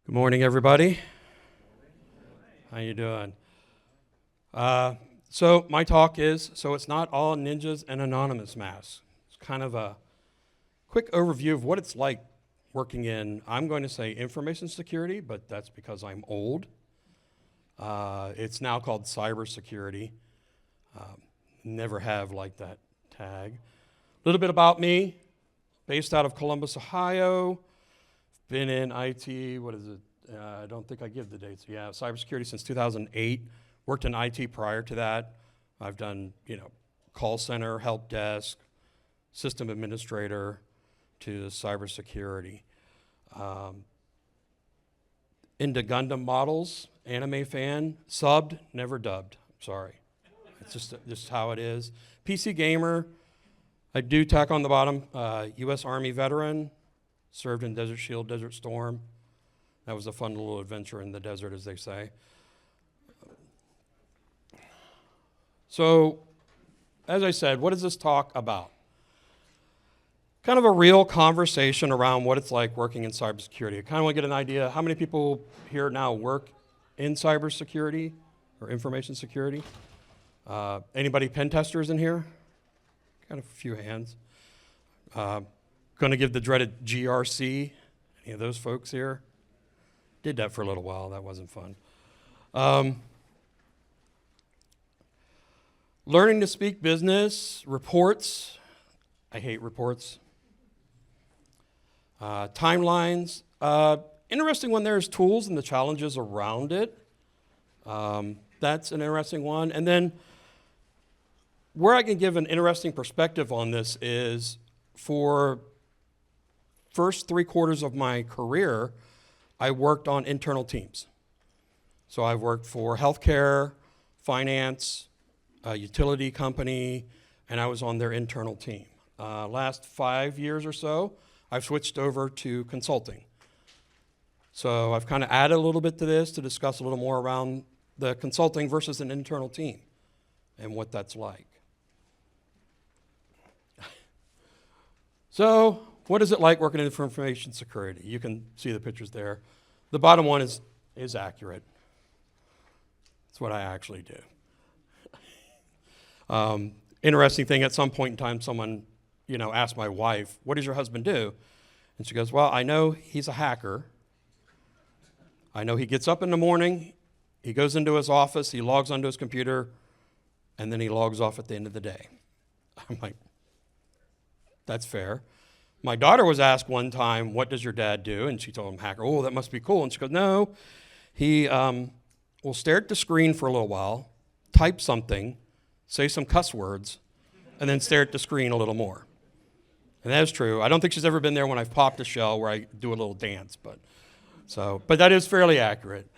Good morning, everybody. How you doing? So my talk is, it's not all ninjas and anonymous masks. It's kind of a quick overview of what it's like working in, I'm going to say information security, but that's because I'm old. It's now called cybersecurity. Never have liked that tag. A little bit about me, based out of Columbus, Ohio. Been in IT, I don't think I give the dates. Yeah, cybersecurity since 2008. Worked in IT prior to that. I've done, call center, help desk, system administrator to cybersecurity. Into Gundam models, anime fan, subbed, never dubbed. Sorry. It's just how it is. PC gamer, I do tack on the bottom, U.S. Army veteran, served in Desert Shield, Desert Storm. That was a fun little adventure in the desert, as they say. So, as I said, what is this talk about? Kind of a real conversation around what it's like working in cybersecurity. I kind of want to get an idea, how many people here now work in cybersecurity or information security? Anybody pen testers in here? Got a few hands. Going to give the dreaded GRC. Any of those folks here? Did that for a little while. That wasn't fun. Learning to speak business, reports. I hate reports. Timelines. Interesting one there is tools and the challenges around it. That's an interesting one. And then where I can give an interesting perspective on this is for first 3/4 of my career, I worked on internal teams. So I've worked for healthcare, finance, a utility company, and I was on their internal team. Last 5 years or so, I've switched over to consulting. So I've kind of added a little bit to this to discuss a little more around the consulting versus an internal team and what that's like. So what is it like working in information security? You can see the pictures there. The bottom one is accurate. That's what I actually do. Interesting thing, at some point in time, someone, asked my wife, "What does your husband do?" And she goes, "Well, I know he's a hacker. I know he gets up in the morning, he goes into his office, he logs onto his computer, and then he logs off at the end of the day." I'm like, that's fair. My daughter was asked one time, "What does your dad do?" And she told him, "Hacker." "Oh, that must be cool." And she goes, "No, he will stare at the screen for a little while, type something, say some cuss words, and then stare at the screen a little more." And that is true. I don't think she's ever been there when I've popped a shell where I do a little dance, but that is fairly accurate.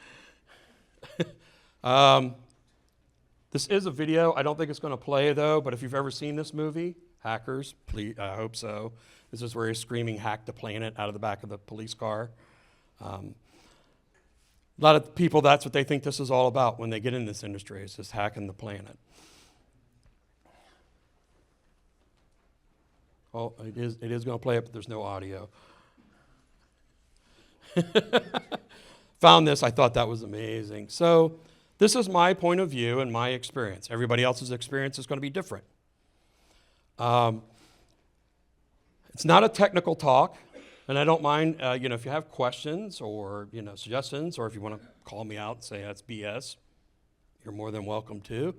This is a video. I don't think it's going to play, though, but if you've ever seen this movie, Hackers, please, I hope so. This is where he's screaming, "Hack the planet," out of the back of the police car. A lot of people, that's what they think this is all about when they get in this industry, is just hacking the planet. Oh, it is going to play it, but there's no audio. Found this, I thought that was amazing. So this is my point of view and my experience. Everybody else's experience is going to be different. It's not a technical talk, and I don't mind, if you have questions or, suggestions, or if you want to call me out and say that's BS, you're more than welcome to.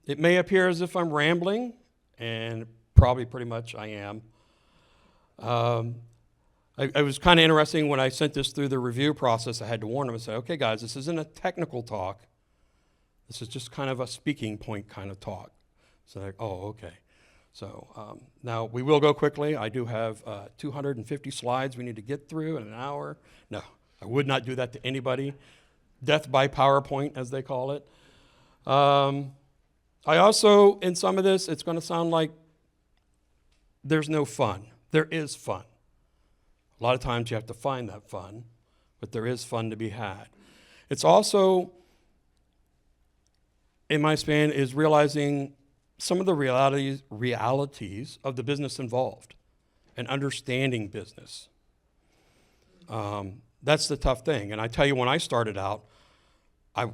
It may appear as if I'm rambling, and probably pretty much I am. I was kind of interesting when I sent this through the review process. I had to warn them and say, "Okay, guys, this isn't a technical talk. This is just kind of a speaking point kind of talk." So they're like, "Oh, okay." So now we will go quickly. I do have 250 slides we need to get through in an hour. No, I would not do that to anybody. Death by PowerPoint, as they call it. I also, in some of this, it's going to sound like there's no fun. There is fun. A lot of times you have to find that fun, but there is fun to be had. It's also, in my span, is realizing some of the realities of the business involved and understanding business. That's the tough thing. And I tell you, when I started out, I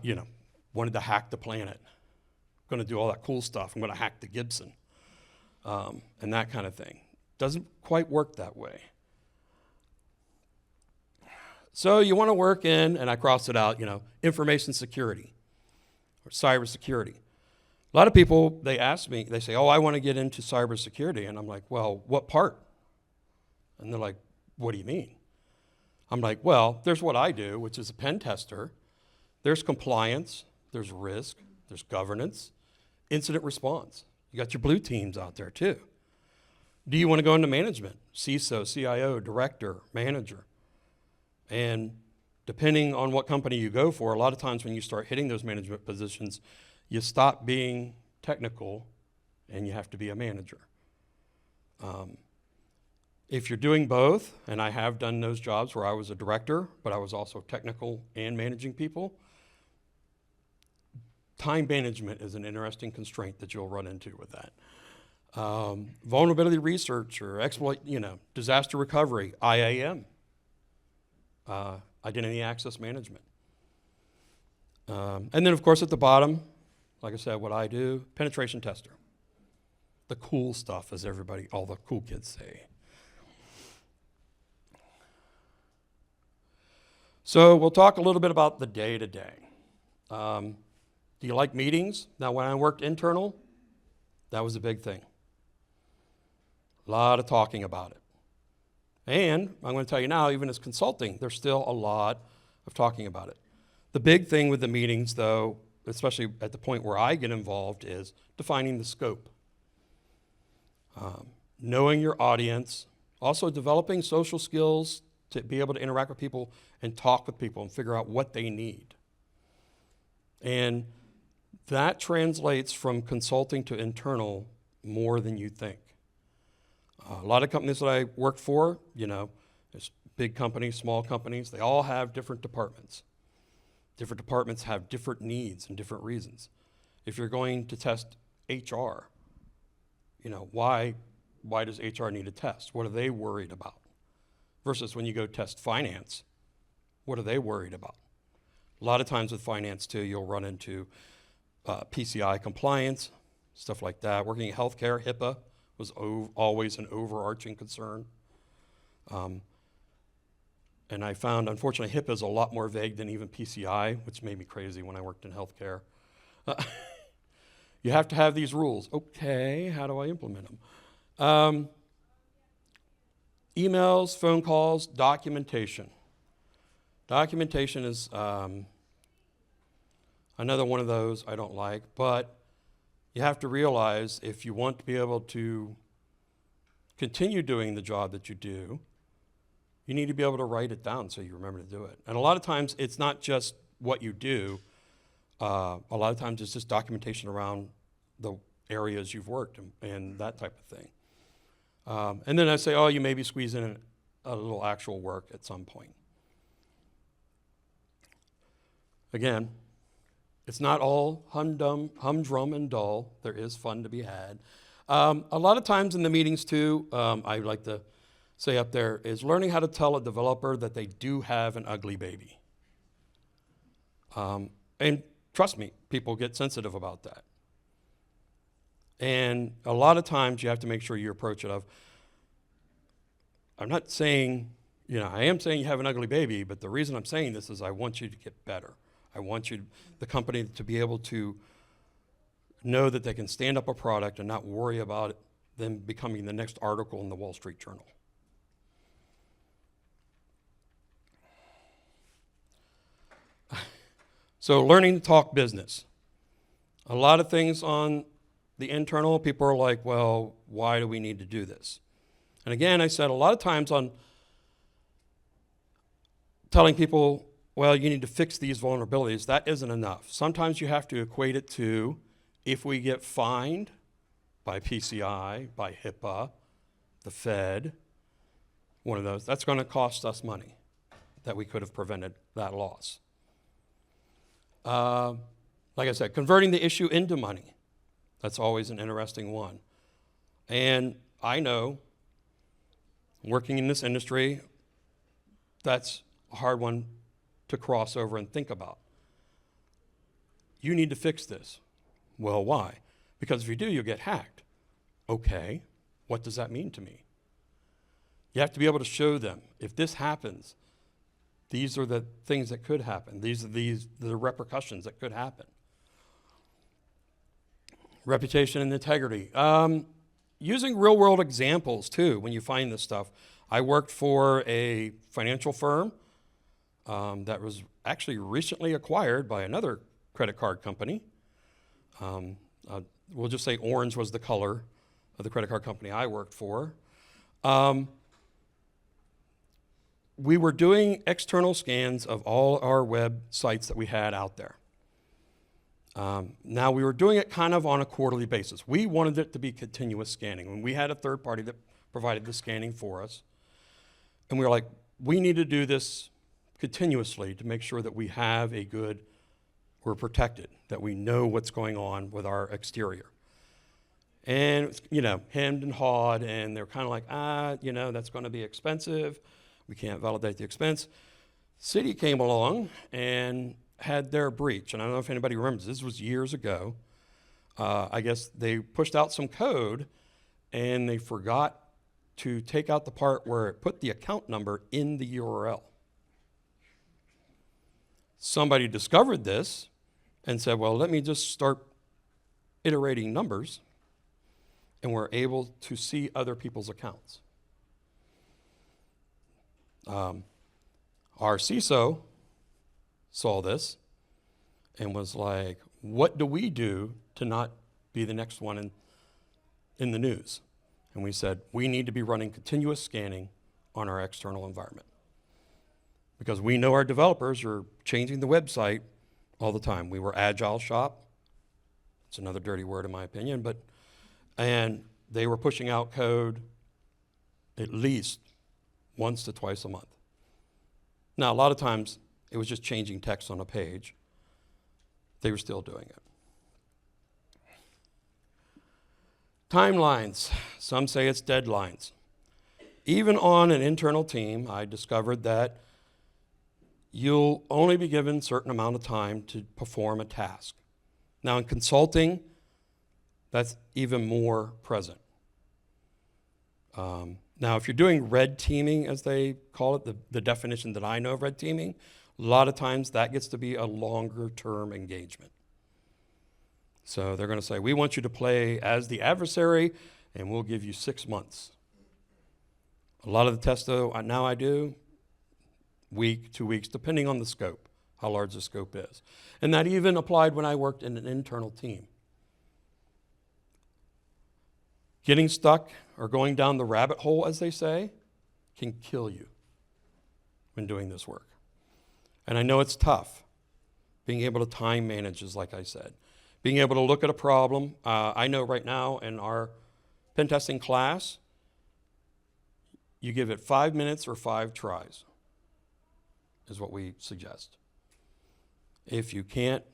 wanted to hack the planet. I'm going to do all that cool stuff. I'm going to hack the Gibson, and that kind of thing. Doesn't quite work that way. So you want to work in, and I crossed it out, information security or cybersecurity. A lot of people, they ask me, they say, oh, I want to get into cybersecurity. And I'm like, well, what part? And they're like, what do you mean? I'm like, well, there's what I do, which is a pen tester. There's compliance, there's risk, there's governance, incident response. You got your blue teams out there too. Do you want to go into management? CISO, CIO, director, manager. And depending on what company you go for, a lot of times when you start hitting those management positions, you stop being technical and you have to be a manager. If you're doing both, and I have done those jobs where I was a director, but I was also technical and managing people, time management is an interesting constraint that you'll run into with that. Vulnerability research or exploit, disaster recovery, IAM, identity access management. And then, of course, at the bottom, like I said, what I do, penetration tester. The cool stuff, as all the cool kids say. So we'll talk a little bit about the day-to-day. Do you like meetings? Now, when I worked internal, that was a big thing. A lot of talking about it. And I'm going to tell you now, even as consulting, there's still a lot of talking about it. The big thing with the meetings, though, especially at the point where I get involved, is defining the scope. Knowing your audience, also developing social skills to be able to interact with people and talk with people and figure out what they need. And that translates from consulting to internal more than you think. A lot of companies that I worked for, there's big companies, small companies, they all have different departments. Different departments have different needs and different reasons. If you're going to test HR, why does HR need a test? What are they worried about? Versus when you go test finance, what are they worried about? A lot of times with finance too, you'll run into PCI compliance, stuff like that. Working in healthcare, HIPAA was always an overarching concern. And I found, unfortunately, HIPAA is a lot more vague than even PCI, which made me crazy when I worked in healthcare. You have to have these rules. Okay, how do I implement them? Emails, phone calls, documentation. Documentation is another one of those I don't like, but you have to realize if you want to be able to continue doing the job that you do, you need to be able to write it down so you remember to do it. And a lot of times it's not just what you do. A lot of times it's just documentation around the areas you've worked and that type of thing. And then I say, you maybe squeeze in a little actual work at some point. Again, it's not all humdrum and dull. There is fun to be had. A lot of times in the meetings too, I like to say up there, is learning how to tell a developer that they do have an ugly baby. And trust me, people get sensitive about that. And a lot of times you have to make sure you approach it I'm not saying, I am saying you have an ugly baby, but the reason I'm saying this is I want you to get better. I want the company to be able to know that they can stand up a product and not worry about them becoming the next article in the Wall Street Journal. So learning to talk business. A lot of things on the internal, people are like, well, why do we need to do this? And again, I said a lot of times on telling people, well, you need to fix these vulnerabilities, that isn't enough. Sometimes you have to equate it to, if we get fined by PCI, by HIPAA, the Fed, one of those, that's going to cost us money that we could have prevented that loss. Like I said, converting the issue into money. That's always an interesting one. And I know, working in this industry, that's a hard one to cross over and think about. You need to fix this. Well, why? Because if you do, you'll get hacked. Okay, what does that mean to me? You have to be able to show them, if this happens, these are the things that could happen. These are the repercussions that could happen. Reputation and integrity. Using real-world examples, too, when you find this stuff. I worked for a financial firm that was actually recently acquired by another credit card company. We'll just say orange was the color of the credit card company I worked for. We were doing external scans of all our websites that we had out there. Now, we were doing it kind of on a quarterly basis. We wanted it to be continuous scanning. And we had a third party that provided the scanning for us. And we were like, we need to do this continuously to make sure that we have a good, we're protected, that we know what's going on with our exterior. And, it's, hemmed and hawed, and they're kind of like, that's going to be expensive. We can't validate the expense. City came along and had their breach. And I don't know if anybody remembers, this was years ago. I guess they pushed out some code, and they forgot to take out the part where it put the account number in the URL. Somebody discovered this and said, well, let me just start iterating numbers, and we're able to see other people's accounts. Our CISO saw this and was like, what do we do to not be the next one in the news? And we said, we need to be running continuous scanning on our external environment. Because we know our developers are changing the website all the time. We were agile shop. It's another dirty word in my opinion, and they were pushing out code at least once to twice a month. Now, a lot of times it was just changing text on a page. They were still doing it. Timelines. Some say it's deadlines. Even on an internal team, I discovered that you'll only be given a certain amount of time to perform a task. Now, in consulting, that's even more present. Now, if you're doing red teaming, as they call it, the definition that I know of red teaming, a lot of times that gets to be a longer-term engagement. So they're going to say, we want you to play as the adversary, and we'll give you 6 months. A lot of the tests, though, now I do, week, 2 weeks, depending on the scope, how large the scope is. And that even applied when I worked in an internal team. Getting stuck or going down the rabbit hole, as they say, can kill you when doing this work. And I know it's tough. Being able to time manage is like I said. Being able to look at a problem. I know right now in our pen testing class, you give it 5 minutes or 5 tries is what we suggest. If you can't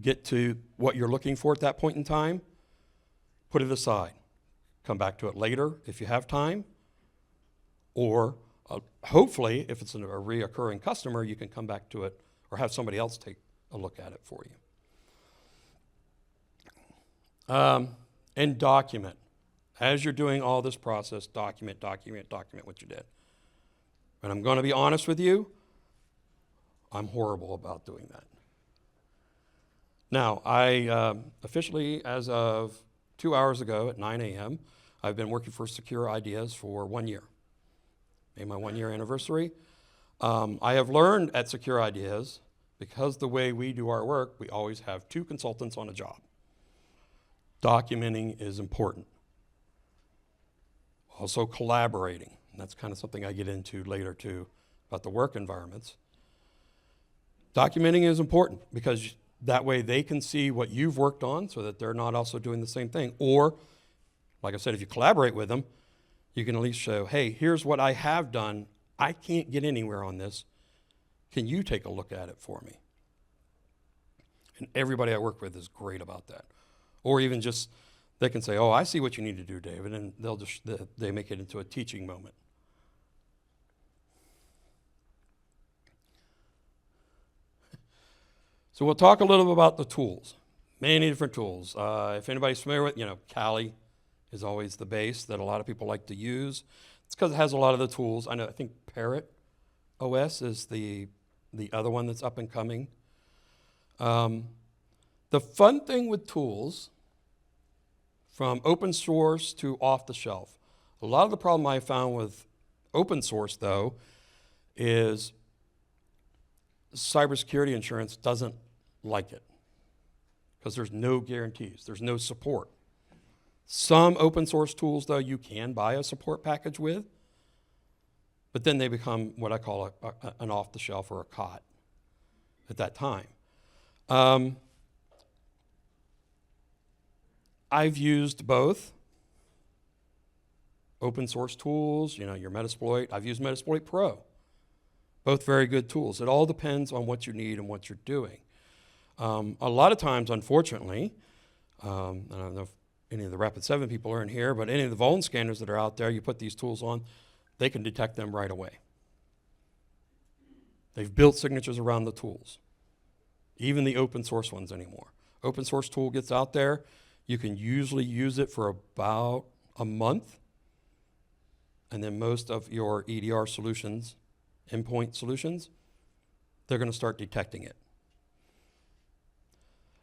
get to what you're looking for at that point in time, put it aside. Come back to it later if you have time. Or hopefully, if it's a reoccurring customer, you can come back to it or have somebody else take a look at it for you. And document. As you're doing all this process, document what you did. And I'm going to be honest with you, I'm horrible about doing that. Now, I officially, as of 2 hours ago at 9 a.m., I've been working for Secure Ideas for 1 year. Made my 1 year anniversary. I have learned at Secure Ideas, because the way we do our work, we always have 2 consultants on a job. Documenting is important. Also collaborating. And that's kind of something I get into later too, about the work environments. Documenting is important because that way they can see what you've worked on so that they're not also doing the same thing. Or, like I said, if you collaborate with them, you can at least show, hey, here's what I have done. I can't get anywhere on this. Can you take a look at it for me? And everybody I work with is great about that. Or even just, they can say, oh, I see what you need to do, David, and they make it into a teaching moment. So we'll talk a little bit about the tools. Many different tools. If anybody's familiar with, Kali is always the base that a lot of people like to use. It's because it has a lot of the tools. I think Parrot OS is the other one that's up and coming. The fun thing with tools, from open source to off the shelf, a lot of the problem I found with open source, though, is cybersecurity insurance doesn't like it because there's no guarantees, there's no support. Some open source tools, though, you can buy a support package with, but then they become what I call an off the shelf or a COT at that time. I've used both open source tools, your Metasploit. I've used Metasploit Pro. Both very good tools. It all depends on what you need and what you're doing. A lot of times, unfortunately, I don't know if any of the Rapid7 people are in here, but any of the vuln scanners that are out there, you put these tools on, they can detect them right away. They've built signatures around the tools, even the open source ones anymore. Open source tool gets out there, you can usually use it for about a month, and then most of your EDR solutions, endpoint solutions, they're going to start detecting it.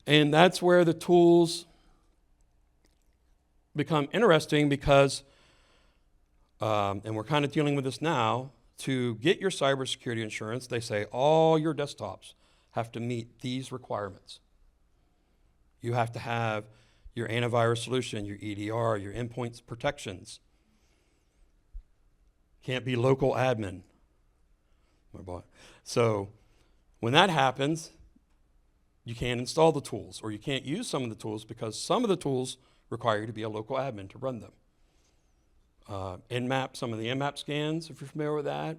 And that's where the tools become interesting because, and we're kind of dealing with this now, to get your cybersecurity insurance, they say all your desktops have to meet these requirements. You have to have your antivirus solution, your EDR, your endpoint protections. Can't be local admin. So when that happens, you can't install the tools, or you can't use some of the tools because some of the tools require you to be a local admin to run them. Nmap, some of the Nmap scans, if you're familiar with that.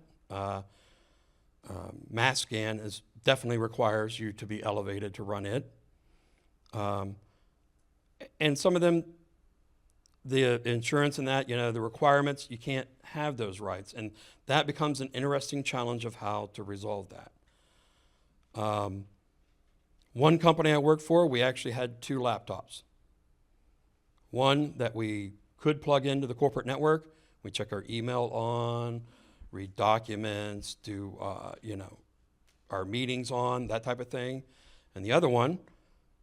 Mass scan definitely requires you to be elevated to run it. And some of them, the insurance and that, the requirements, you can't have those rights. And that becomes an interesting challenge of how to resolve that. One company I worked for, we actually had 2 laptops. One that we could plug into the corporate network. We check our email on, read documents, do our meetings on, that type of thing. And the other one,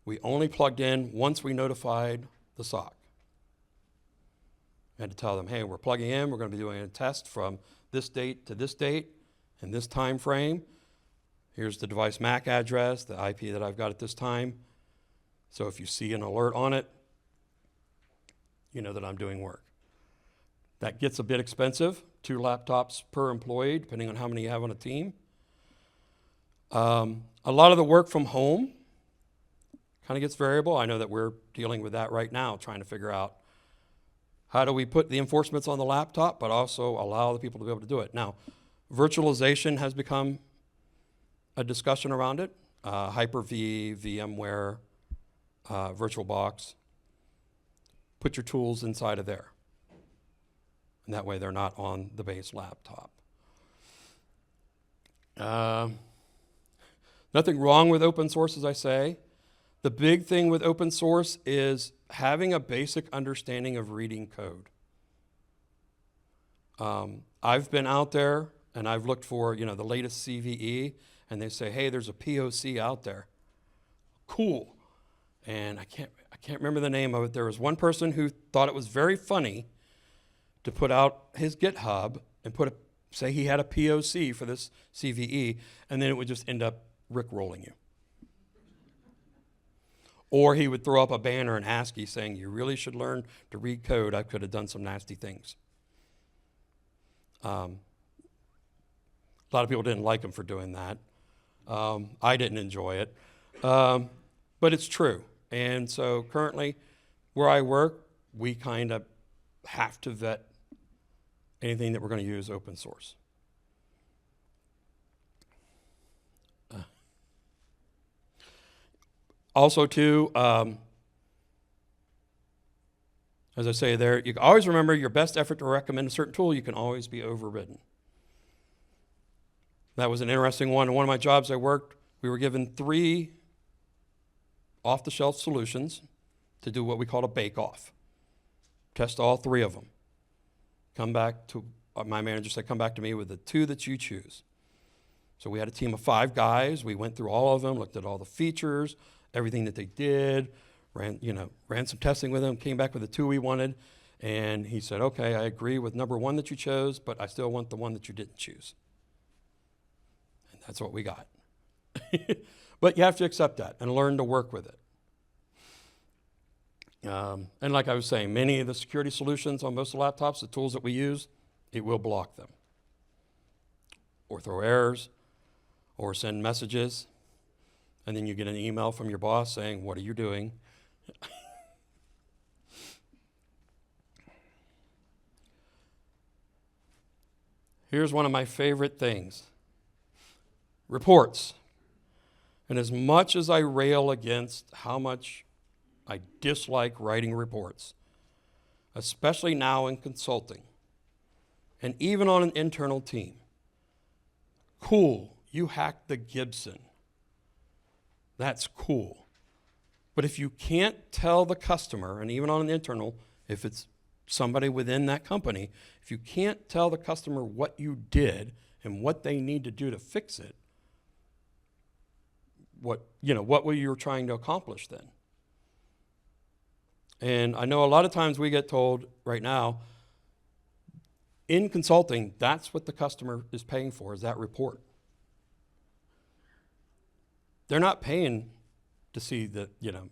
we only plugged in once we notified the SOC. We had to tell them, hey, we're plugging in, we're going to be doing a test from this date to this date and this time frame. Here's the device MAC address, the IP that I've got at this time. So if you see an alert on it, you know that I'm doing work. That gets a bit expensive, 2 laptops per employee, depending on how many you have on a team. A lot of the work from home kind of gets variable. I know that we're dealing with that right now, trying to figure out how do we put the enforcements on the laptop, but also allow the people to be able to do it. Now, virtualization has become a discussion around it. Hyper-V, VMware, VirtualBox. Put your tools inside of there. And that way they're not on the base laptop. Nothing wrong with open source, as I say. The big thing with open source is having a basic understanding of reading code. I've been out there and I've looked for, the latest CVE, and they say, hey, there's a POC out there. Cool. And I can't remember the name of it. There was one person who thought it was very funny to put out his GitHub and say he had a POC for this CVE, and then it would just end up rickrolling you. Or he would throw up a banner and ask you saying, you really should learn to read code. I could have done some nasty things. A lot of people didn't like him for doing that. I didn't enjoy it. But it's true. And so currently, where I work, we kind of have to vet anything that we're going to use open source. Also, too, as I say there, you can always remember your best effort to recommend a certain tool, you can always be overridden. That was an interesting one. In one of my jobs I worked, we were given 3 off-the-shelf solutions to do what we call a bake-off. Test all 3 of them. Come back to, my manager said, come back to me with the 2 that you choose. So we had a team of 5 guys. We went through all of them, looked at all the features, everything that they did, ran some testing with them, came back with the 2 we wanted, and he said, okay, I agree with number 1 that you chose, but I still want the one that you didn't choose. And that's what we got. But you have to accept that and learn to work with it. And like I was saying, many of the security solutions on most of the laptops, the tools that we use, it will block them, or throw errors, or send messages, and then you get an email from your boss saying, what are you doing? Here's one of my favorite things. Reports. And as much as I rail against how much I dislike writing reports, especially now in consulting, and even on an internal team, cool, you hacked the Gibson. That's cool. But if you can't tell the customer, and even on an internal, if it's somebody within that company, if you can't tell the customer what you did and what they need to do to fix it, what were you trying to accomplish then? And I know a lot of times we get told right now, in consulting, that's what the customer is paying for, is that report. They're not paying to see that,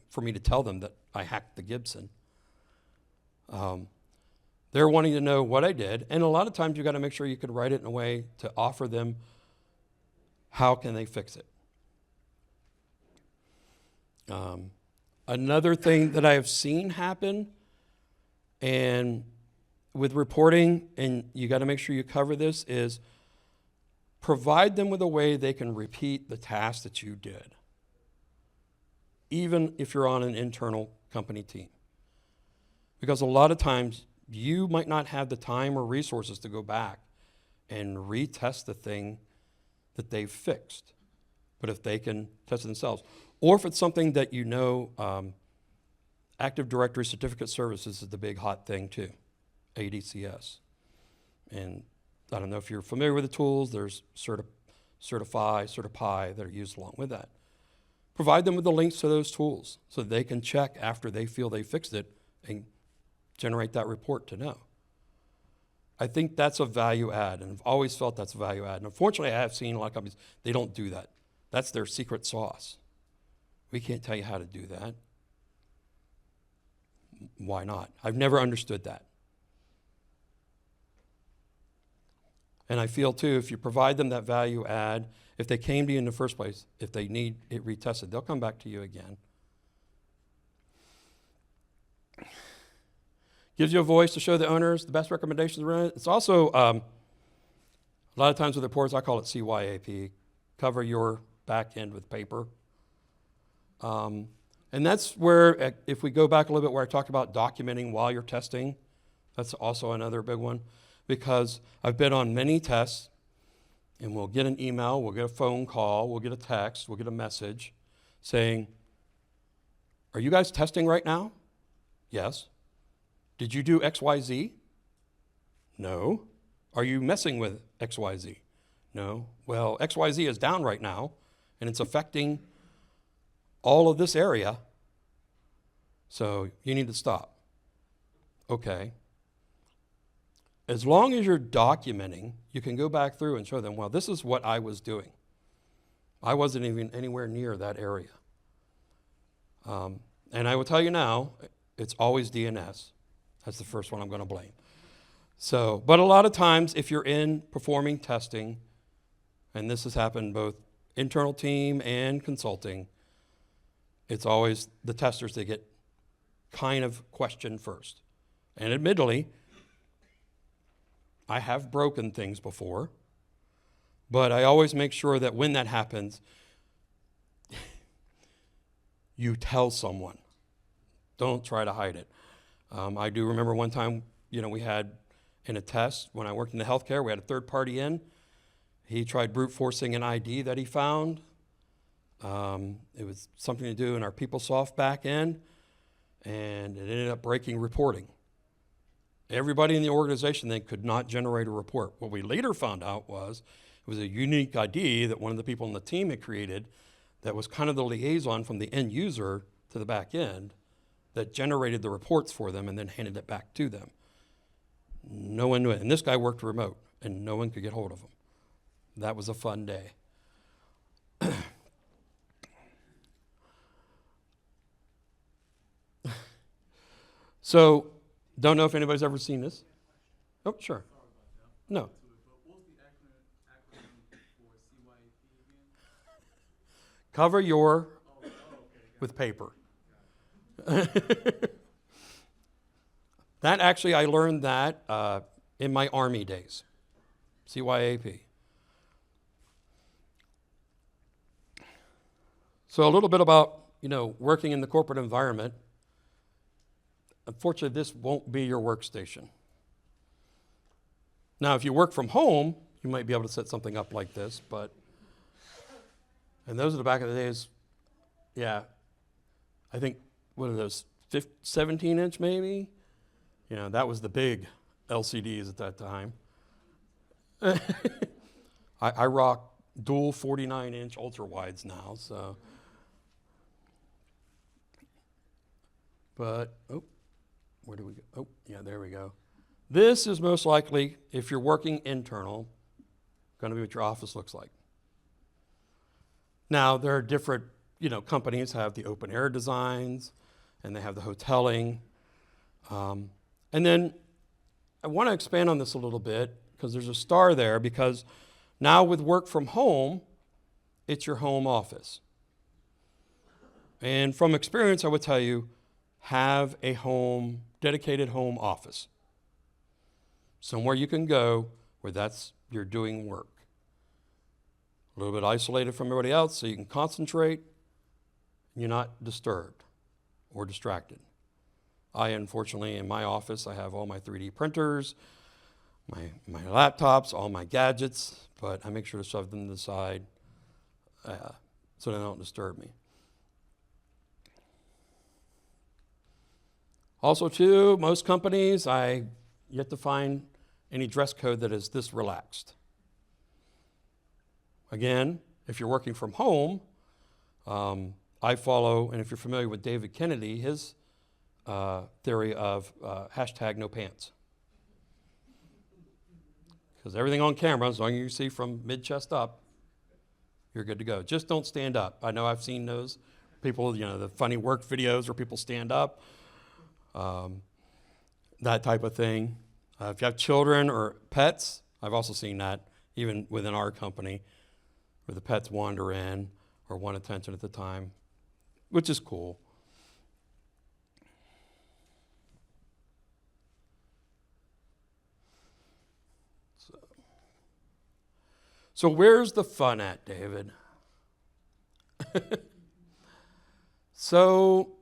for me to tell them that I hacked the Gibson. They're wanting to know what I did, and a lot of times you got to make sure you can write it in a way to offer them how can they fix it. Another thing that I have seen happen, and with reporting, and you got to make sure you cover this, is provide them with a way they can repeat the task that you did, even if you're on an internal company team. Because a lot of times you might not have the time or resources to go back and retest the thing that they've fixed. But if they can test it themselves, or if it's something that Active Directory Certificate Services is the big hot thing too, ADCS. And I don't know if you're familiar with the tools, there's Certify, Certipy that are used along with that. Provide them with the links to those tools so that they can check after they feel they fixed it and generate that report to know. I think that's a value add, and I've always felt that's a value add. And unfortunately, I have seen a lot of companies, they don't do that. That's their secret sauce. We can't tell you how to do that. Why not? I've never understood that. And I feel too, if you provide them that value add, if they came to you in the first place, if they need it retested, they'll come back to you again. Gives you a voice to show the owners the best recommendations around it. It's also, a lot of times with reports, I call it CYAP, cover your back end with paper. And that's where, if we go back a little bit where I talked about documenting while you're testing, that's also another big one. Because I've been on many tests, and we'll get an email, we'll get a phone call, we'll get a text, we'll get a message saying, are you guys testing right now? Yes. Did you do XYZ? No. Are you messing with XYZ? No. Well, XYZ is down right now, and it's affecting all of this area, so you need to stop. Okay. As long as you're documenting, you can go back through and show them, well, this is what I was doing. I wasn't even anywhere near that area. And I will tell you now, it's always DNS. That's the first one I'm going to blame. So, but a lot of times, if you're in performing testing, and this has happened both internal team and consulting, it's always the testers that get kind of questioned first. And admittedly, I have broken things before, but I always make sure that when that happens, you tell someone. Don't try to hide it. I do remember one time, we had in a test when I worked in the healthcare, we had a third party in. He tried brute forcing an ID that he found It was something to do in our PeopleSoft back end, and it ended up breaking reporting. Everybody in the organization then could not generate a report. What we later found out was it was a unique ID that one of the people on the team had created that was kind of the liaison from the end user to the back end that generated the reports for them and then handed it back to them. No one knew it. And this guy worked remote, and no one could get hold of him. That was a fun day. So, don't know if anybody's ever seen this. Oh, sure. No. Cover your with paper. That actually, I learned that in my Army days. CYAP. So a little bit about, working in the corporate environment. Unfortunately, this won't be your workstation. Now, if you work from home, you might be able to set something up like this, and those are the back of the days, yeah, I think, what are those, 17-inch maybe? That was the big LCDs at that time. I rock dual 49-inch ultra-wides now, so. But, where do we go? Oh, yeah, there we go. This is most likely, if you're working internal, going to be what your office looks like. Now, there are different, companies have the open air designs, and they have the hoteling. And then I want to expand on this a little bit, because there's a star there, because now with work from home, it's your home office. And from experience, I would tell you, have a dedicated home office. Somewhere you can go where you're doing work. A little bit isolated from everybody else so you can concentrate and you're not disturbed or distracted. Unfortunately, in my office, I have all my 3D printers, my laptops, all my gadgets, but I make sure to shove them to the side so they don't disturb me. Also, too, most companies, I yet to find any dress code that is this relaxed. Again, if you're working from home, I follow, and if you're familiar with David Kennedy, his theory of hashtag no pants. Because everything on camera, as long as you see from mid-chest up, you're good to go. Just don't stand up. I know I've seen those people, the funny work videos where people stand up. That type of thing. If you have children or pets, I've also seen that even within our company, where the pets wander in or want attention at the time, which is cool. So where's the fun at, David? So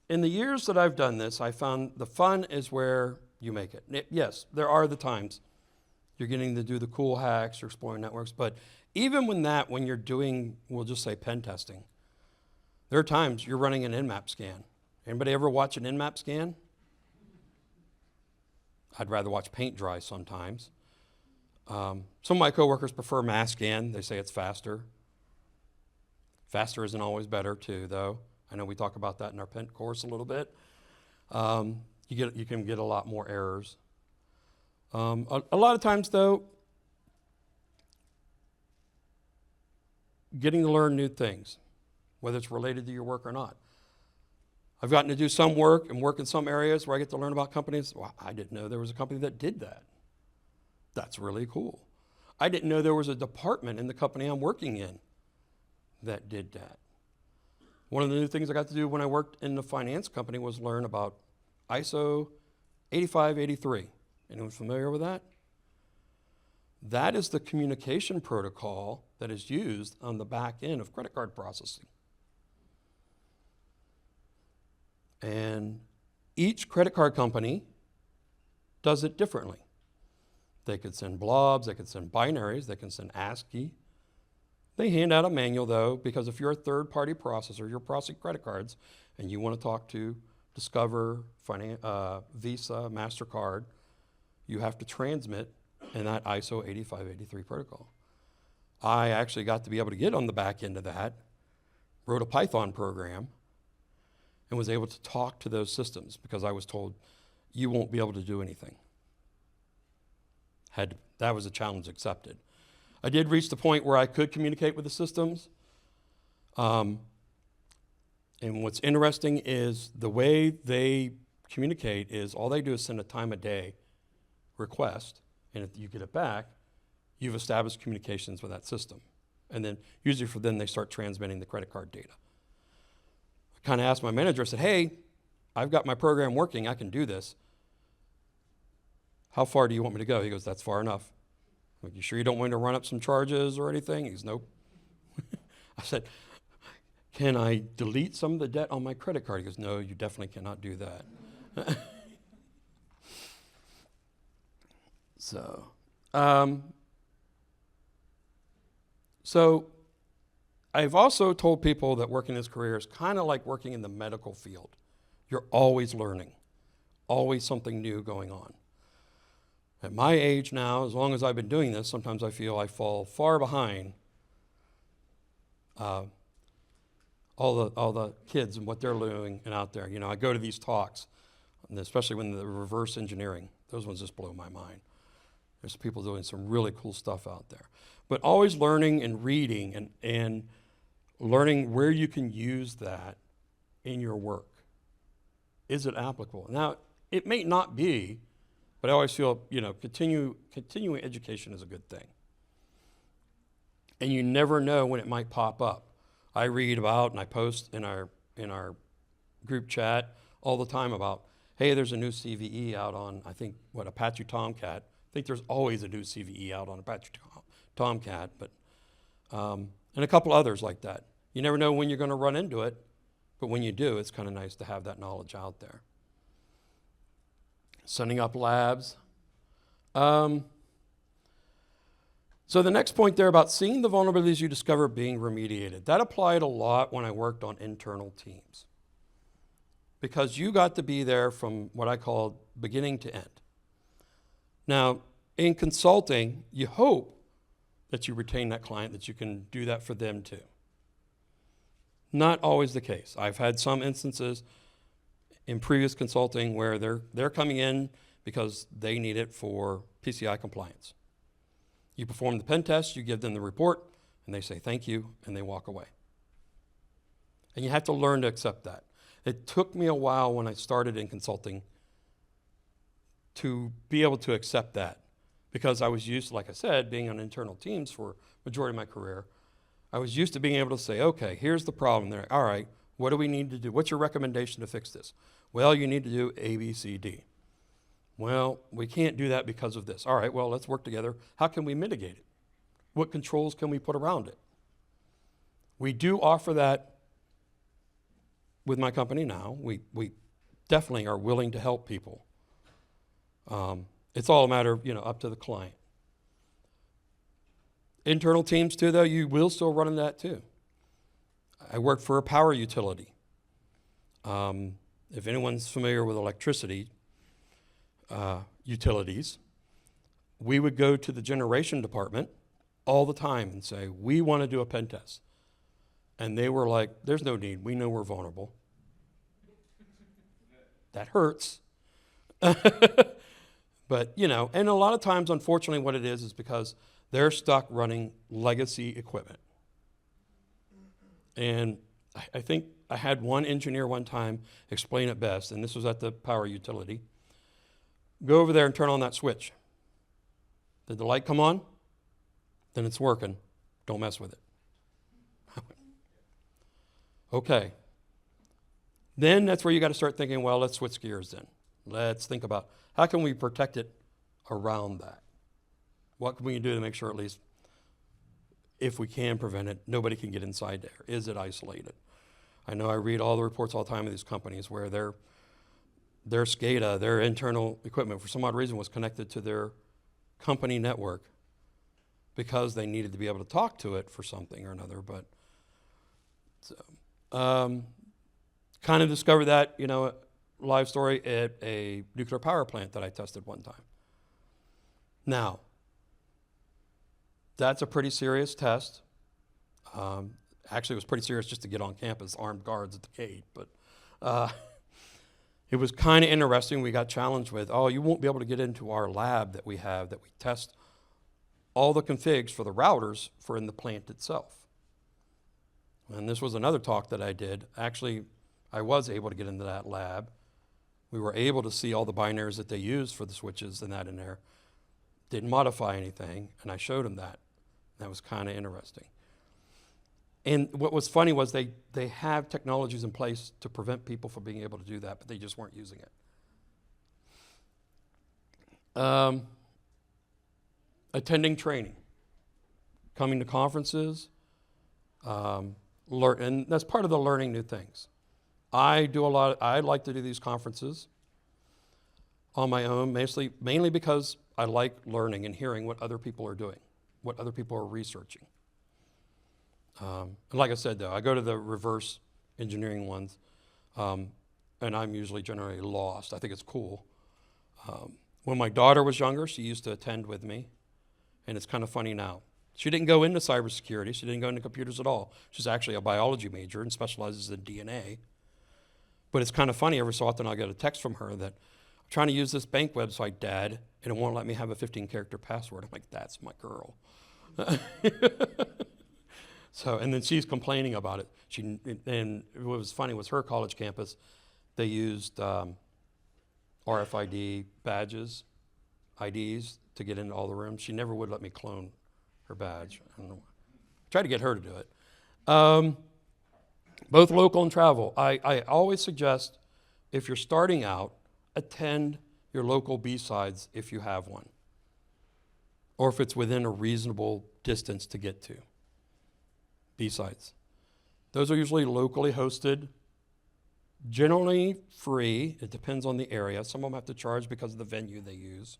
in the years that I've done this, I found the fun is where you make it. Yes, there are the times you're getting to do the cool hacks, you're exploring networks, but even when you're doing, we'll just say pen testing, there are times you're running an Nmap scan. Anybody ever watch an Nmap scan? I'd rather watch paint dry sometimes. Some of my coworkers prefer mass scan. They say it's faster. Faster isn't always better too, though. I know we talk about that in our pen course a little bit. You can get a lot more errors. A lot of times, though, getting to learn new things, whether it's related to your work or not. I've gotten to do some work and work in some areas where I get to learn about companies. Well, I didn't know there was a company that did that. That's really cool. I didn't know there was a department in the company I'm working in that did that. One of the new things I got to do when I worked in the finance company was learn about ISO 8583. Anyone familiar with that? That is the communication protocol that is used on the back end of credit card processing. And each credit card company does it differently. They could send blobs, they could send binaries, they can send ASCII. They hand out a manual, though, because if you're a third-party processor, you're processing credit cards, and you want to talk to Discover, Visa, MasterCard, you have to transmit in that ISO 8583 protocol. I actually got to be able to get on the back end of that, wrote a Python program, and was able to talk to those systems because I was told, you won't be able to do anything. That was a challenge accepted. I did reach the point where I could communicate with the systems. And what's interesting is the way they communicate is all they do is send a time of day request, and if you get it back, you've established communications with that system. And then usually for them, they start transmitting the credit card data. I kind of asked my manager, I said, hey, I've got my program working, I can do this. How far do you want me to go? He goes, that's far enough. I'm like, you sure you don't want me to run up some charges or anything? He goes, nope. I said, can I delete some of the debt on my credit card? He goes, no, you definitely cannot do that. So I've also told people that working this career is kind of like working in the medical field. You're always learning, always something new going on. At my age now, as long as I've been doing this, sometimes I feel I fall far behind all the kids and what they're doing and out there. You know, I go to these talks, and especially when the reverse engineering, those ones just blow my mind. There's people doing some really cool stuff out there. But always learning and reading and learning where you can use that in your work. Is it applicable? Now, it may not be, but I always feel, you know, continuing education is a good thing. And you never know when it might pop up. I read about and I post in our group chat all the time about, hey, there's a new CVE out on, I think, Apache Tomcat. I think there's always a new CVE out on Apache Tomcat, but and a couple others like that. You never know when you're going to run into it, but when you do, it's kind of nice to have that knowledge out there. Setting up labs. So the next point there about seeing the vulnerabilities you discover being remediated. That applied a lot when I worked on internal teams. Because you got to be there from what I call beginning to end. Now, in consulting, you hope that you retain that client, that you can do that for them too. Not always the case. I've had some instances in previous consulting where they're coming in because they need it for PCI compliance. You perform the pen test, you give them the report, and they say thank you, and they walk away. And you have to learn to accept that. It took me a while when I started in consulting to be able to accept that, because I was used, like I said, being on internal teams for majority of my career. I was used to being able to say, okay, here's the problem there. All right, what do we need to do? What's your recommendation to fix this? Well, you need to do A, B, C, D. Well, we can't do that because of this. All right, well, let's work together. How can we mitigate it? What controls can we put around it? We do offer that with my company now. We definitely are willing to help people. It's all a matter of, up to the client. Internal teams too, though, you will still run into that too. I work for a power utility. If anyone's familiar with electricity utilities, we would go to the generation department all the time and say, we want to do a pen test. And they were like, there's no need. We know we're vulnerable. That hurts. But, and a lot of times, unfortunately, what it is because they're stuck running legacy equipment. And I think I had one engineer one time explain it best, and this was at the power utility. Go over there and turn on that switch. Did the light come on? Then it's working. Don't mess with it. Okay. Then that's where you got to start thinking, well, let's switch gears then. Let's think about how can we protect it around that? What can we do to make sure at least if we can prevent it, nobody can get inside there? Is it isolated? I know I read all the reports all the time of these companies where their SCADA, their internal equipment, for some odd reason was connected to their company network because they needed to be able to talk to it for something or another. But so, kind of discovered that, live story at a nuclear power plant that I tested one time. Now, that's a pretty serious test. Actually, it was pretty serious just to get on campus, armed guards at the gate. But it was kind of interesting. We got challenged with, you won't be able to get into our lab that we have, that we test all the configs for the routers for in the plant itself. And this was another talk that I did. Actually, I was able to get into that lab. We were able to see all the binaries that they used for the switches and that in there. Didn't modify anything, and I showed them that. That was kind of interesting. And what was funny was they have technologies in place to prevent people from being able to do that, but they just weren't using it. Attending training, coming to conferences, and that's part of the learning new things. I like to do these conferences on my own, mainly because I like learning and hearing what other people are doing, what other people are researching. And like I said, though, I go to the reverse engineering ones, and I'm usually generally lost. I think it's cool. When my daughter was younger, she used to attend with me, and it's kind of funny now. She didn't go into cybersecurity. She didn't go into computers at all. She's actually a biology major and specializes in DNA. But it's kind of funny, every so often I'll get a text from her that, I'm trying to use this bank website, Dad, and it won't let me have a 15-character password. I'm like, that's my girl. So, and then she's complaining about it. And what was funny was her college campus, they used RFID badges, IDs, to get into all the rooms. She never would let me clone her badge. I don't know. I tried to get her to do it. Both local and travel. I always suggest, if you're starting out, attend your local B-sides if you have one, or if it's within a reasonable distance to get to. B-sides. Those are usually locally hosted, generally free. It depends on the area. Some of them have to charge because of the venue they use.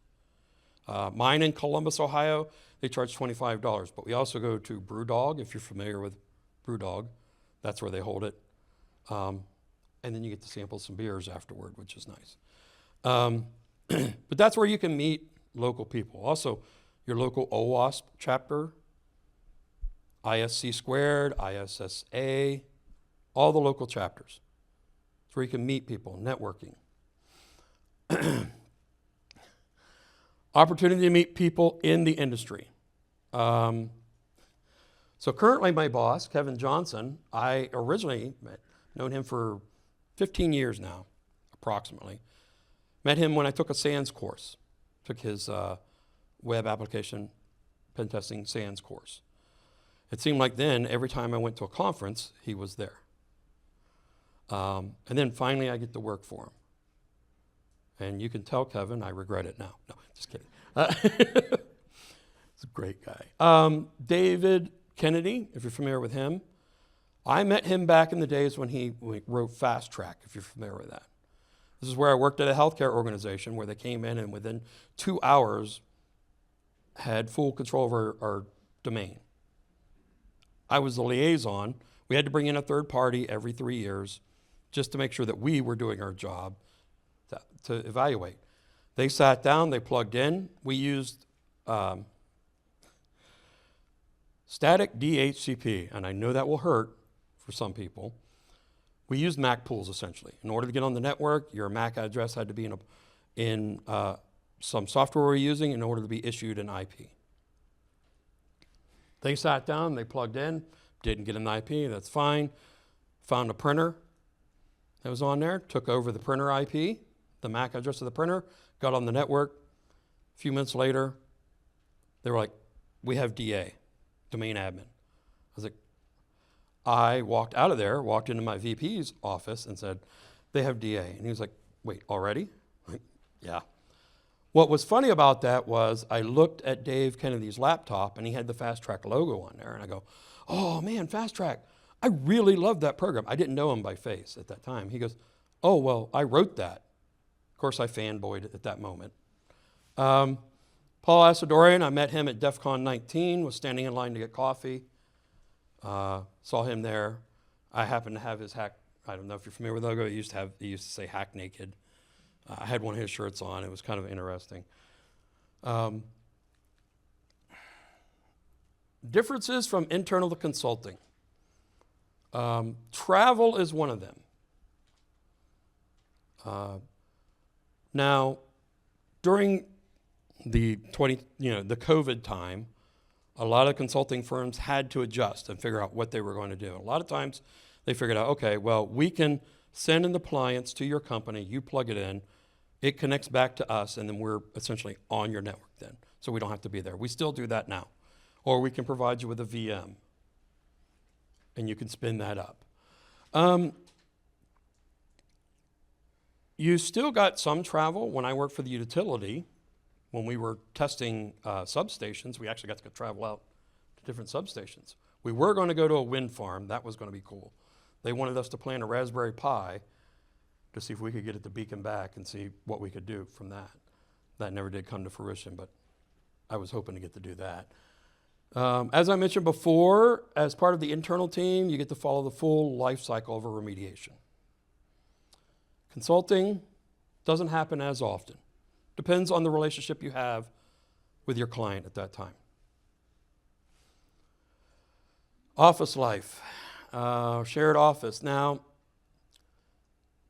Mine in Columbus, Ohio, they charge $25, but we also go to Brewdog, if you're familiar with Brewdog. That's where they hold it. And then you get to sample some beers afterward, which is nice. But that's where you can meet local people. Also, your local OWASP chapter, ISC squared, ISSA, all the local chapters. It's where you can meet people, networking. Opportunity to meet people in the industry. So currently my boss, Kevin Johnson, I originally known him for 15 years now, approximately. Met him when I took a SANS course, took his web application pen testing SANS course. It seemed like then, every time I went to a conference, he was there. And then finally I get to work for him. And you can tell Kevin, I regret it now. No, just kidding. He's a great guy. David Kennedy, if you're familiar with him. I met him back in the days when he wrote Fast Track, if you're familiar with that. This is where I worked at a healthcare organization where they came in and within 2 hours had full control of our domain. I was the liaison. We had to bring in a third party every 3 years just to make sure that we were doing our job to evaluate. They sat down, they plugged in. We used static DHCP, and I know that will hurt for some people. We used MAC pools, essentially. In order to get on the network, your MAC address had to be in some software we're using in order to be issued an IP. They sat down, they plugged in, didn't get an IP, that's fine. Found a printer that was on there, took over the printer IP, the MAC address of the printer, got on the network. A few minutes later, they were like, we have DA, domain admin. I walked out of there, walked into my VP's office and said, they have DA. And he was like, wait, already? I'm like, yeah. What was funny about that was I looked at Dave Kennedy's laptop and he had the Fast Track logo on there. And I go, oh man, Fast Track. I really love that program. I didn't know him by face at that time. He goes, oh, well, I wrote that. Of course, I fanboyed at that moment. Paul Asadorian, I met him at DEF CON 19, was standing in line to get coffee. Saw him there. I happened to have his hack, I don't know if you're familiar with the logo, he used to say hack naked. I had one of his shirts on, it was kind of interesting. Differences from internal to consulting. Travel is one of them. Now, during the COVID time, a lot of consulting firms had to adjust and figure out what they were going to do. A lot of times they figured out, okay, well, we can send an appliance to your company, you plug it in, it connects back to us, and then we're essentially on your network then, so we don't have to be there. We still do that now. Or we can provide you with a VM, and you can spin that up. You still got some travel. When I worked for the utility, when we were testing substations, we actually got to go travel out to different substations. We were going to go to a wind farm. That was going to be cool. They wanted us to plant a Raspberry Pi to see if we could get it to beacon back and see what we could do from that. That never did come to fruition, but I was hoping to get to do that. As I mentioned before, as part of the internal team, you get to follow the full life cycle of a remediation. Consulting doesn't happen as often. Depends on the relationship you have with your client at that time. Office life, shared office. Now,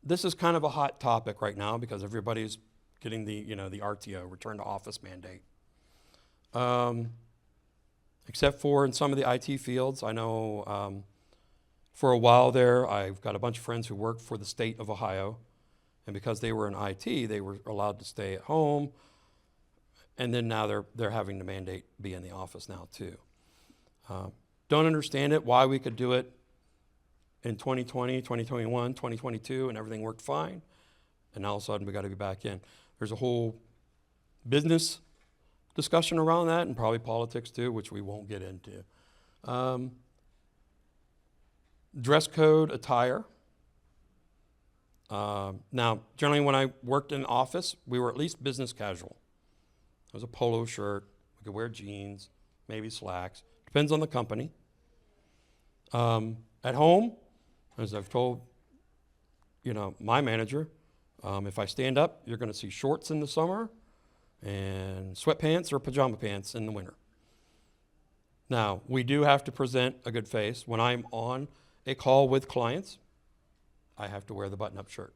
this is kind of a hot topic right now because everybody's getting the RTO, return to office mandate. Except for in some of the IT fields. I know for a while there, I've got a bunch of friends who work for the state of Ohio. And because they were in IT, they were allowed to stay at home. And then now they're having to mandate be in the office now too. Don't understand it, why we could do it in 2020, 2021, 2022, and everything worked fine. And all of a sudden we got to be back in. There's a whole business discussion around that, and probably politics too, which we won't get into. Dress code, attire. Now, generally when I worked in office, we were at least business casual. It was a polo shirt, we could wear jeans, maybe slacks, depends on the company. At home, as I've told, my manager, if I stand up, you're gonna see shorts in the summer and sweatpants or pajama pants in the winter. Now, we do have to present a good face. When I'm on a call with clients, I have to wear the button-up shirt.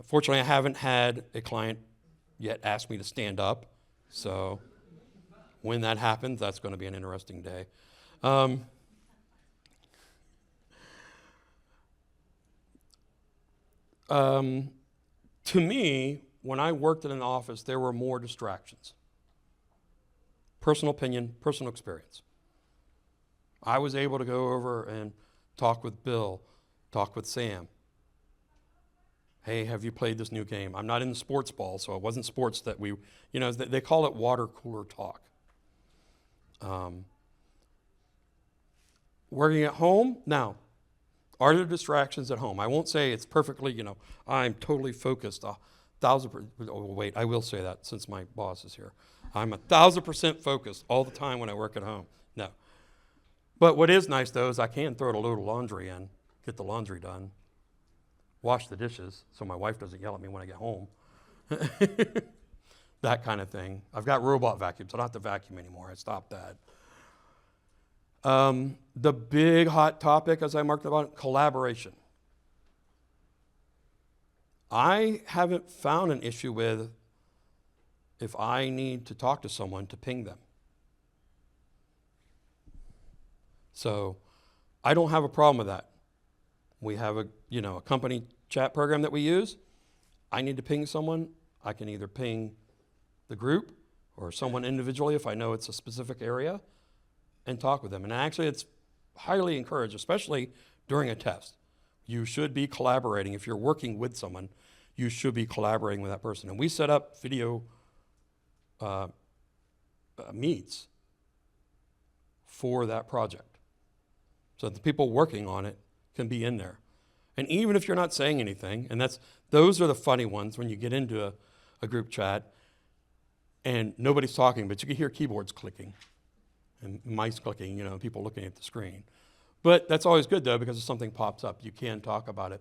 Fortunately, I haven't had a client yet ask me to stand up, so when that happens, that's going to be an interesting day. To me, when I worked in an office, there were more distractions. Personal opinion, personal experience. I was able to go over and talk with Bill, talk with Sam. Hey, have you played this new game? I'm not in the sports ball, so it wasn't sports that they call it water cooler talk. Working at home, now, are there distractions at home? I won't say it's perfectly, I'm totally focused 1,000%. Oh, wait, I will say that since my boss is here. I'm 1,000% focused all the time when I work at home. No. But what is nice, though, is I can throw a load of laundry in, get the laundry done, wash the dishes so my wife doesn't yell at me when I get home. That kind of thing. I've got robot vacuums. I don't have to vacuum anymore. I stopped that. The big hot topic, as I marked about, collaboration. I haven't found an issue with if I need to talk to someone to ping them. So I don't have a problem with that. We have a company chat program that we use. I need to ping someone. I can either ping the group or someone individually if I know it's a specific area and talk with them. And actually it's highly encouraged, especially during a test. You should be collaborating. If you're working with someone, you should be collaborating with that person. And we set up video meets for that project so that the people working on it can be in there. And even if you're not saying anything, and those are the funny ones when you get into a group chat, and nobody's talking, but you can hear keyboards clicking and mice clicking, people looking at the screen. But that's always good, though, because if something pops up, you can talk about it.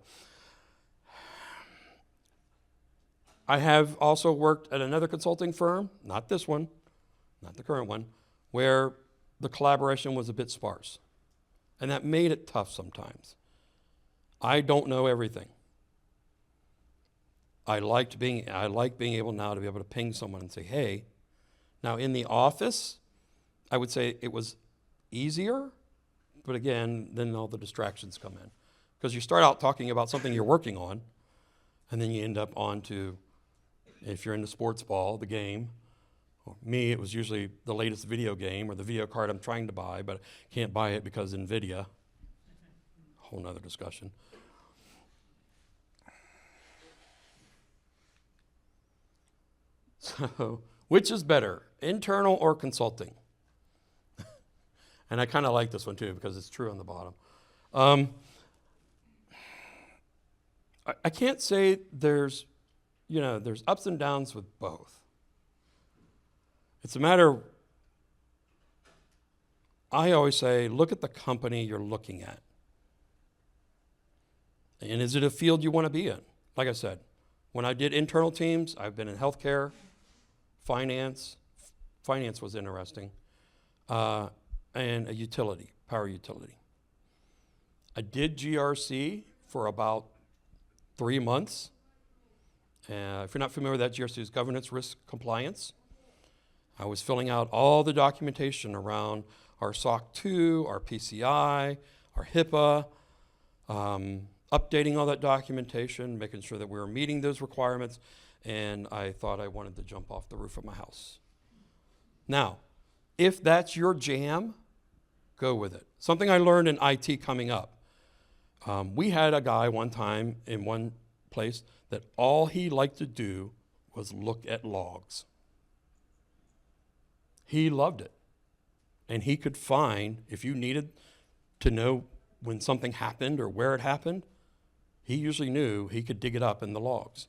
I have also worked at another consulting firm, not this one, not the current one, where the collaboration was a bit sparse. And that made it tough sometimes. I don't know everything. I like being able now to be able to ping someone and say, hey. Now in the office, I would say it was easier, but again, then all the distractions come in. Because you start out talking about something you're working on, and then you end up on to, if you're into sports ball, the game. Or me, it was usually the latest video game or the video card I'm trying to buy, but I can't buy it because NVIDIA. Whole nother discussion. So, which is better, internal or consulting? And I kind of like this one too because it's true on the bottom. I can't say there's ups and downs with both. It's a matter, I always say, look at the company you're looking at. And is it a field you want to be in? Like I said, when I did internal teams, I've been in healthcare, finance. Finance was interesting. And a utility, power utility. I did GRC for about 3 months. If you're not familiar with that, GRC is governance, risk, compliance. I was filling out all the documentation around our SOC 2, our PCI, our HIPAA, updating all that documentation, making sure that we were meeting those requirements, and I thought I wanted to jump off the roof of my house. Now, if that's your jam, go with it. Something I learned in IT coming up. We had a guy one time in one place that all he liked to do was look at logs. He loved it. And he could find, if you needed to know when something happened or where it happened, he usually knew he could dig it up in the logs.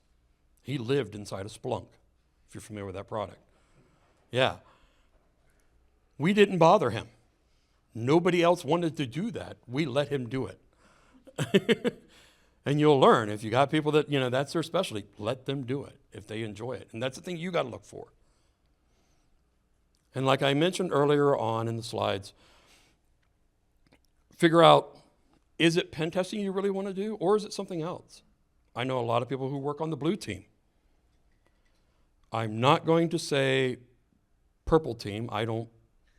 He lived inside a Splunk, if you're familiar with that product. Yeah. We didn't bother him. Nobody else wanted to do that. We let him do it. And you'll learn, if you got people that, that's their specialty, let them do it if they enjoy it. And that's the thing you got to look for. And like I mentioned earlier on in the slides, figure out, is it pen testing you really want to do, or is it something else? I know a lot of people who work on the blue team. I'm not going to say purple team. I don't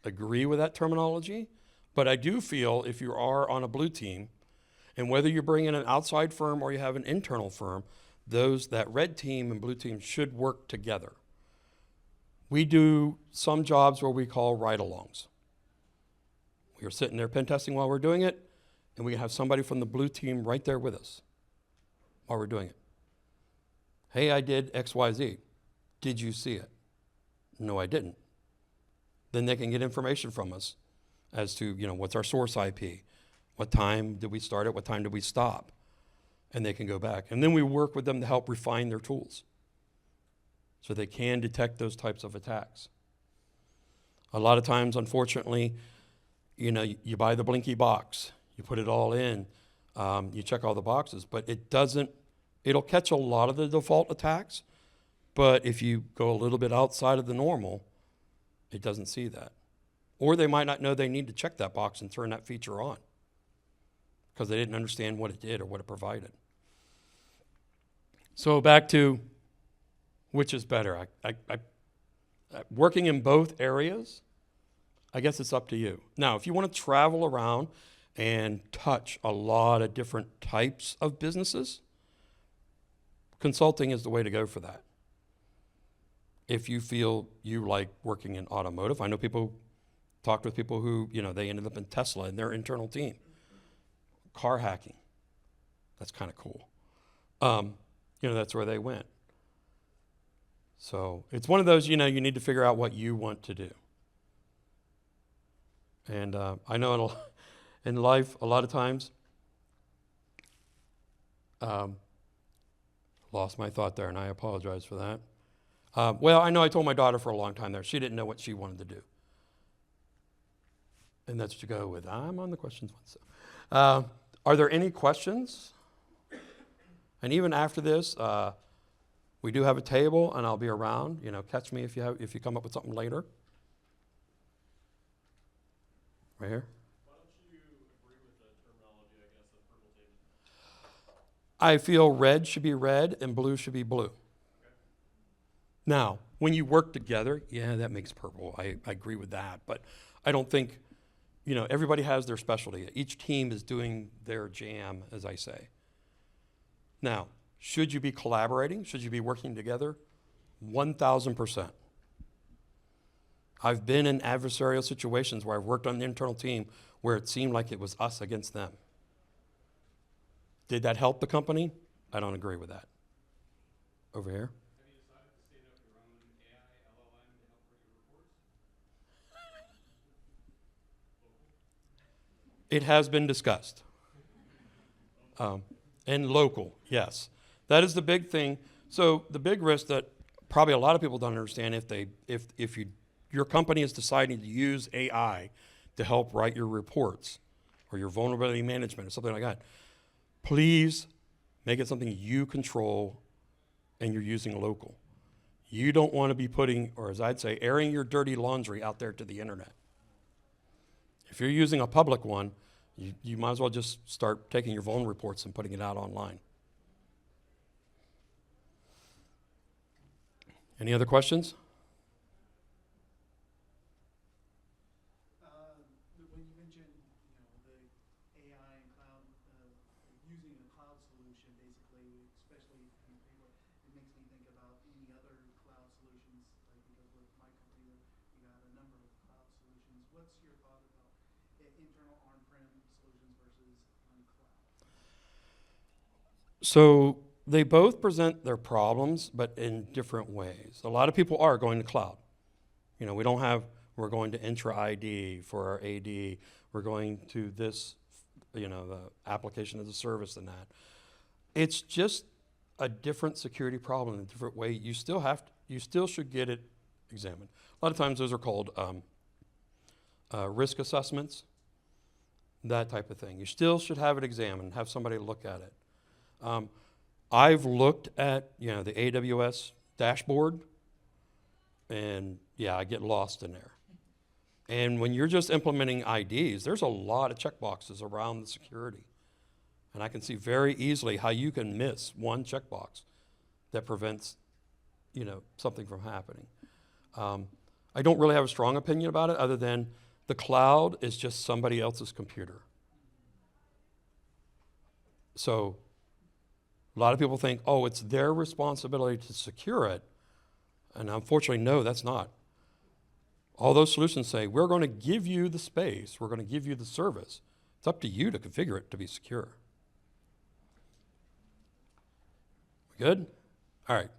agree with that terminology, but I do feel if you are on a blue team, and whether you bring in an outside firm or you have an internal firm, that red team and blue team should work together. We do some jobs where we call ride-alongs. We are sitting there pen testing while we're doing it, and we have somebody from the blue team right there with us while we're doing it. Hey, I did X, Y, Z. Did you see it? No, I didn't. Then they can get information from us as to, what's our source IP? What time did we start it? What time did we stop? And they can go back. And then we work with them to help refine their tools so they can detect those types of attacks. A lot of times, unfortunately, you buy the blinky box, you put it all in, you check all the boxes, but it'll catch a lot of the default attacks, but if you go a little bit outside of the normal, it doesn't see that. Or they might not know they need to check that box and turn that feature on because they didn't understand what it did or what it provided. So back to which is better. Working in both areas, I guess it's up to you. Now, if you want to travel around and touch a lot of different types of businesses, consulting is the way to go for that. If you feel you like working in automotive, I know talked with people who, they ended up in Tesla in their internal team. Car hacking, that's kind of cool. That's where they went. So it's one of those, you need to figure out what you want to do. And I know in life, a lot of times, lost my thought there, and I apologize for that. Well, I know I told my daughter for a long time there. She didn't know what she wanted to do. And that's to go with, I'm on the questions one. So, are there any questions? And even after this, we do have a table, and I'll be around. You know, catch me if you come up with something later. Right here. Why don't you agree with the terminology, I guess, of purple tape? I feel red should be red and blue should be blue. Okay. Now, when you work together, yeah, that makes purple. I agree with that. But I don't think, you know, everybody has their specialty. Each team is doing their jam, as I say. Now, should you be collaborating? Should you be working together? 1,000%. I've been in adversarial situations where I've worked on the internal team where it seemed like it was us against them. Did that help the company? I don't agree with that. Over here. Have you decided to stand up your own AI LLM to help write your reports? It has been discussed. And local, yes. That is the big thing. So the big risk that probably a lot of people don't understand, if your company is deciding to use AI to help write your reports or your vulnerability management or something like that, please make it something you control and you're using local. You don't want to be putting, or as I'd say, airing your dirty laundry out there to the internet. If you're using a public one, you might as well just start taking your vuln reports and putting it out online. Any other questions? When you mentioned, the AI and cloud, using a cloud solution, basically, especially in paper, it makes me think about any other cloud solutions. Like, because with my company, we got a number of cloud solutions. What's your thought about internal on-prem solutions versus on cloud? So they both present their problems, but in different ways. A lot of people are going to cloud. You know, we're going to Intra ID for our AD. We're going to this, the application as a service and that. It's just a different security problem in a different way. You still should get it examined. A lot of times those are called risk assessments, that type of thing. You still should have it examined, have somebody look at it. I've looked at, the AWS dashboard, and yeah, I get lost in there. And when you're just implementing IDs, there's a lot of checkboxes around the security. And I can see very easily how you can miss one checkbox that prevents, something from happening. I don't really have a strong opinion about it other than the cloud is just somebody else's computer. So a lot of people think, oh, it's their responsibility to secure it. And unfortunately, no, that's not. All those solutions say, we're going to give you the space, we're going to give you the service. It's up to you to configure it to be secure. Good? All right.